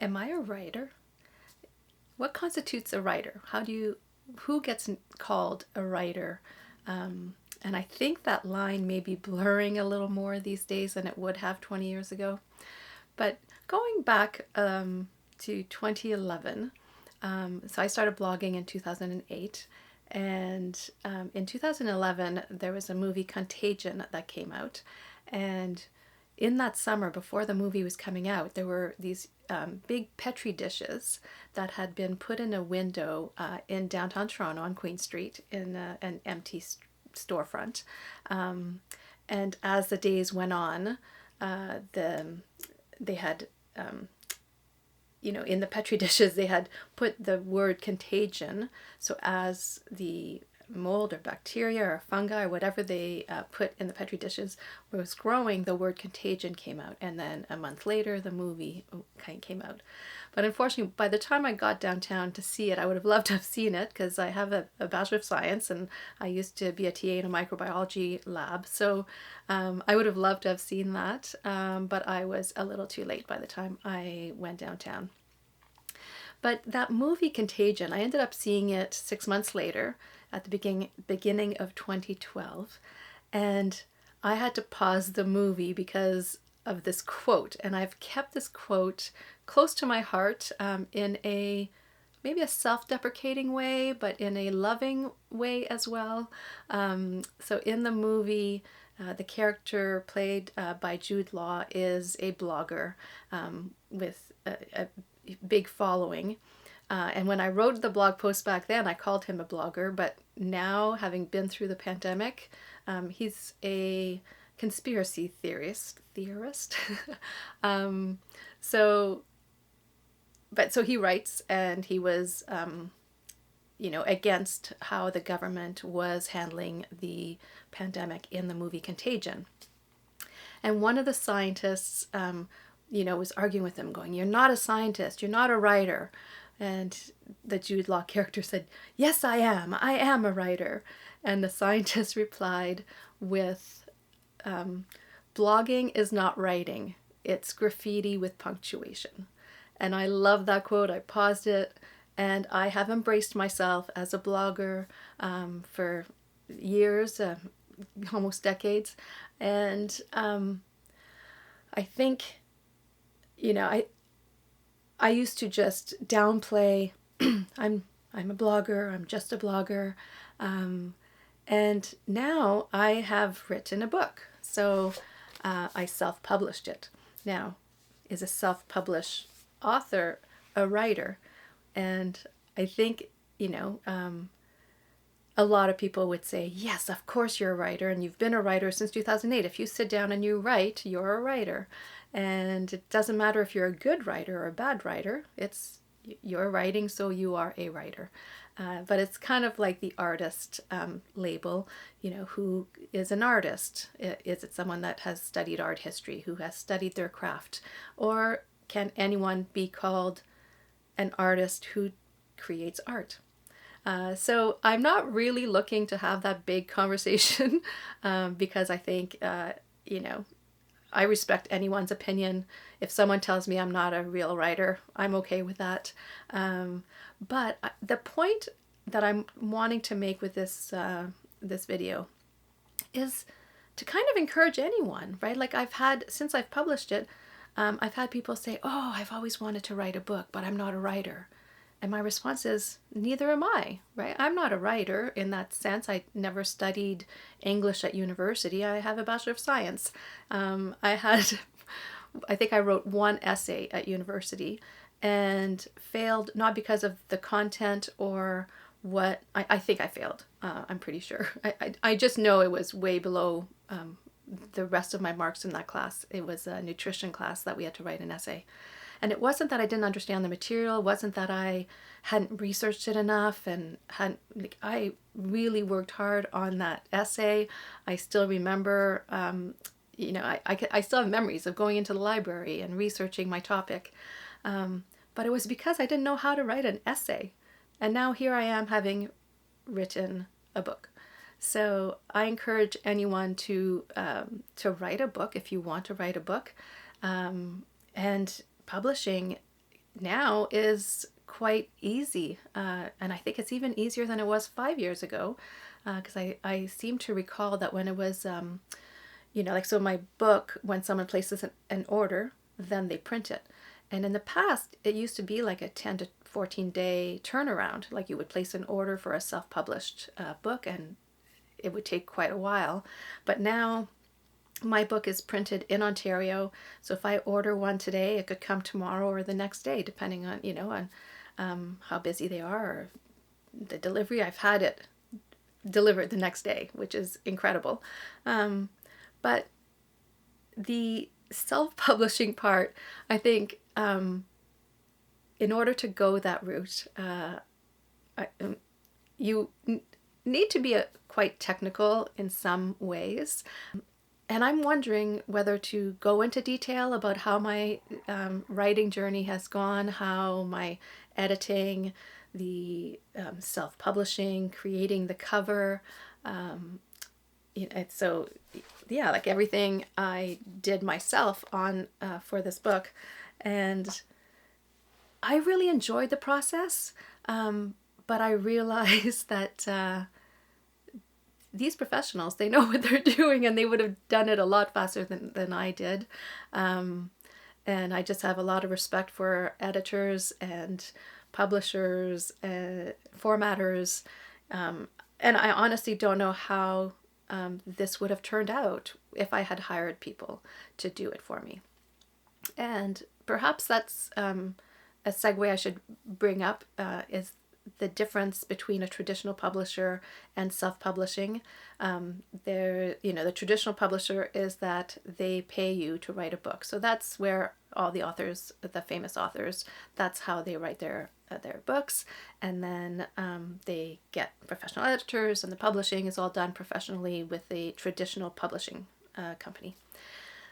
Am I a writer? What constitutes a writer? Who gets called a writer? And I think that line may be blurring a little more these days than it would have 20 years ago. But going back to 2011, so I started blogging in 2008. And in 2011, there was a movie, Contagion, that came out. And in that summer, before the movie was coming out, there were these big Petri dishes that had been put in a window in downtown Toronto on Queen Street in an empty storefront. And as the days went on, they had in the Petri dishes, they had put the word contagion. So as the mold or bacteria or fungi or whatever they put in the Petri dishes was growing, the word contagion came out. And then a month later, the movie came out. But unfortunately, by the time I got downtown to see it, I would have loved to have seen it because I have a Bachelor of Science and I used to be a TA in a microbiology lab. So I would have loved to have seen that, but I was a little too late by the time I went downtown. But that movie Contagion, I ended up seeing it 6 months later at the beginning of 2012. And I had to pause the movie because of this quote. And I've kept this quote close to my heart in a maybe a self-deprecating way, but in a loving way as well. So in the movie, the character played by Jude Law is a blogger with a big following. And when I wrote the blog post back then, I called him a blogger. But now, having been through the pandemic, he's a conspiracy theorist. So he writes, and he was, against how the government was handling the pandemic in the movie Contagion. And one of the scientists, was arguing with him, going, "You're not a scientist. You're not a writer." And the Jude Law character said, "Yes, I am. I am a writer." And the scientist replied with, "Blogging is not writing. It's graffiti with punctuation." And I love that quote. I paused it, and I have embraced myself as a blogger for years, almost decades. And I think, I used to just downplay, I'm a blogger, I'm just a blogger. And now I have written a book. So I self-published it. Now, is a self-published author a writer? And I think, a lot of people would say, yes, of course you're a writer, and you've been a writer since 2008. If you sit down and you write, you're a writer. And it doesn't matter if you're a good writer or a bad writer. You're writing, so you are a writer. But it's kind of like the artist label, who is an artist? Is it someone that has studied art history, who has studied their craft? Or can anyone be called an artist who creates art? So I'm not really looking to have that big conversation because I think, I respect anyone's opinion. If someone tells me I'm not a real writer, I'm okay with that. But the point that I'm wanting to make with this video is to kind of encourage anyone, right? Like since I've published it, I've had people say, "Oh, I've always wanted to write a book, but I'm not a writer." And my response is, neither am I, right? I'm not a writer in that sense. I never studied English at university. I have a Bachelor of Science. I think I wrote one essay at university and failed, not because of the content or what, I think I failed. I'm pretty sure. I just know it was way below the rest of my marks in that class. It was a nutrition class that we had to write an essay. And it wasn't that I didn't understand the material. It wasn't that I hadn't researched it enough and I really worked hard on that essay. I still remember, I still have memories of going into the library and researching my topic. But it was because I didn't know how to write an essay. And now here I am having written a book. So I encourage anyone to write a book if you want to write a book. And publishing now is quite easy. And I think it's even easier than it was 5 years ago. Because I seem to recall that when it was, like, so my book, when someone places an order, then they print it. And in the past, it used to be like a 10 to 14 day turnaround. Like, you would place an order for a self-published book, and it would take quite a while. But now my book is printed in Ontario. So if I order one today, it could come tomorrow or the next day, depending on, how busy they are or the delivery. I've had it delivered the next day, which is incredible. But the self-publishing part, I think, in order to go that route, you need to be quite technical in some ways. And I'm wondering whether to go into detail about how my writing journey has gone, how my editing, the self-publishing, creating the cover, so yeah, like everything I did myself on for this book. And I really enjoyed the process, but I realized that these professionals, they know what they're doing, and they would have done it a lot faster than I did. And I just have a lot of respect for editors and publishers and formatters. And I honestly don't know how this would have turned out if I had hired people to do it for me. And perhaps that's a segue I should bring up, is the difference between a traditional publisher and self-publishing. The traditional publisher is that they pay you to write a book. So that's where all the authors, the famous authors, that's how they write their books. And then they get professional editors, and the publishing is all done professionally with a traditional publishing company.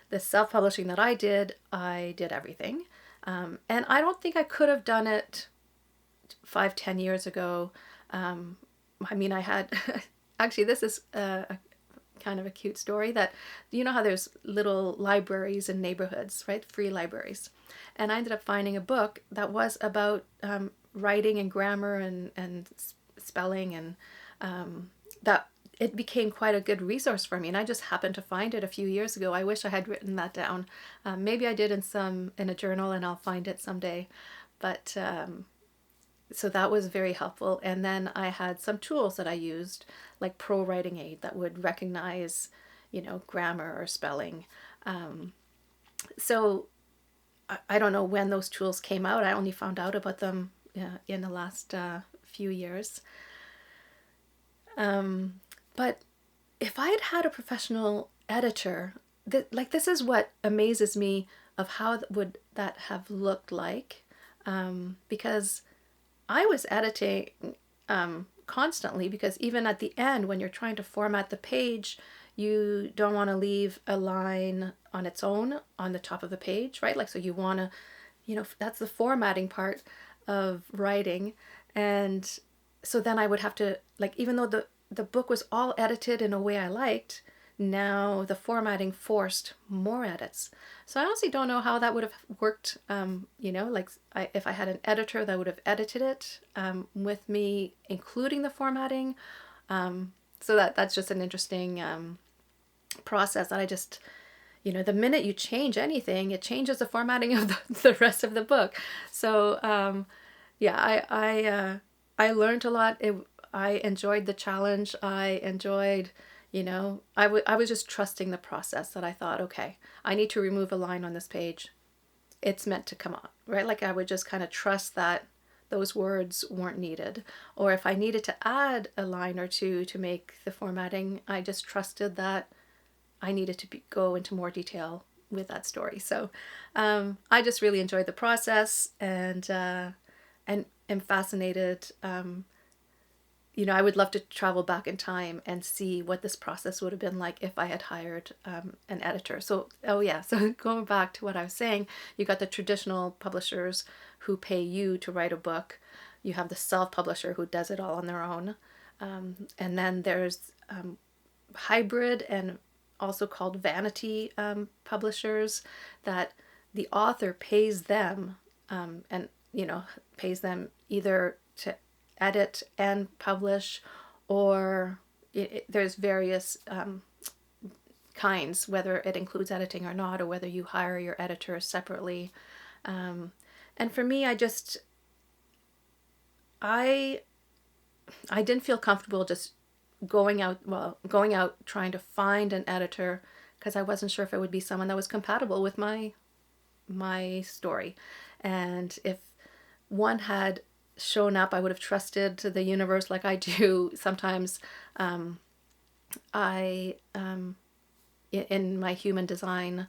The self-publishing that I did everything. And I don't think I could have done it 5-10 years ago. I had actually, this is a kind of a cute story, that you know how there's little libraries in neighborhoods, right? Free libraries. And I ended up finding a book that was about writing and grammar and spelling, and that it became quite a good resource for me. And I just happened to find it a few years ago. I wish I had written that down. Maybe I did in a journal, and I'll find it someday. But so that was very helpful. And then I had some tools that I used, like Pro Writing Aid, that would recognize, grammar or spelling. So I don't know when those tools came out. I only found out about them in the last few years. But if I had a professional editor, this is what amazes me of how would that have looked like, because I was editing constantly, because even at the end, when you're trying to format the page, you don't want to leave a line on its own on the top of the page, right? Like, so you want to, that's the formatting part of writing. And so then I would have to, like, even though the book was all edited in a way I liked, now the formatting forced more edits. So I honestly don't know how that would have worked. If I had an editor that would have edited it with me, including the formatting. So that's just an interesting process that I just, the minute you change anything, it changes the formatting of the rest of the book. So I learned a lot. I enjoyed the challenge. I enjoyed, I was just trusting the process, that I thought, okay, I need to remove a line on this page. It's meant to come out, right? Like, I would just kind of trust that those words weren't needed. Or if I needed to add a line or two to make the formatting, I just trusted that I needed to go into more detail with that story. So I just really enjoyed the process, and am fascinated. I would love to travel back in time and see what this process would have been like if I had hired an editor. So going back to what I was saying, you got the traditional publishers who pay you to write a book. You have the self-publisher who does it all on their own. And then there's hybrid, and also called vanity publishers, that the author pays them and pays them either to edit and publish, or there's various kinds, whether it includes editing or not, or whether you hire your editor separately. And for me, I didn't feel comfortable just going out trying to find an editor, because I wasn't sure if it would be someone that was compatible with my story. And if one had shown up, I would have trusted the universe like I do sometimes. I in my human design,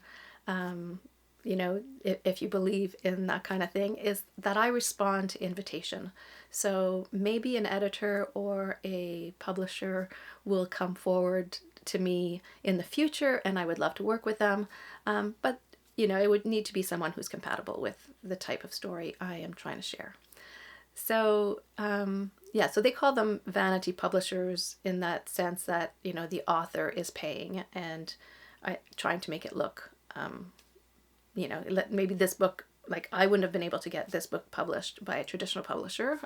if you believe in that kind of thing, is that I respond to invitation. So maybe an editor or a publisher will come forward to me in the future, and I would love to work with them. But it would need to be someone who's compatible with the type of story I am trying to share. So so they call them vanity publishers in that sense that the author is paying and trying to make it look, maybe this book, like I wouldn't have been able to get this book published by a traditional publisher,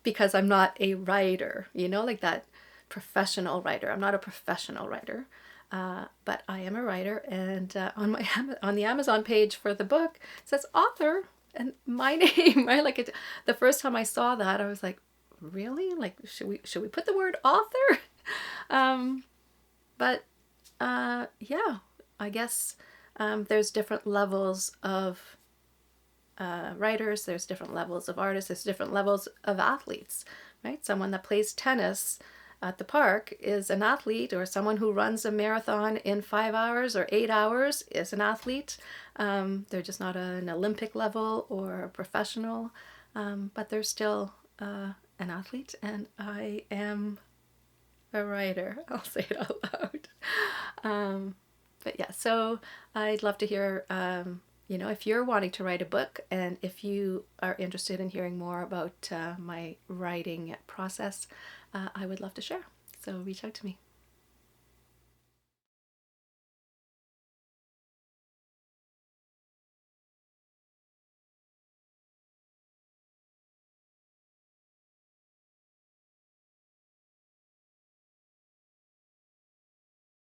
because I'm not a writer, like that professional writer. I'm not a professional writer. But I am a writer, and on the Amazon page for the book it says author and my name, right? Like the first time I saw that, I was like, really? Like, should we put the word author? But yeah, I guess there's different levels of writers. There's different levels of artists. There's different levels of athletes, right? Someone that plays tennis at the park is an athlete, or someone who runs a marathon in 5 hours or 8 hours is an athlete. They're just not an Olympic level or a professional, but they're still an athlete, and I am a writer. I'll say it out loud. But yeah, so I'd love to hear, if you're wanting to write a book, and if you are interested in hearing more about my writing process, I would love to share. So reach out to me.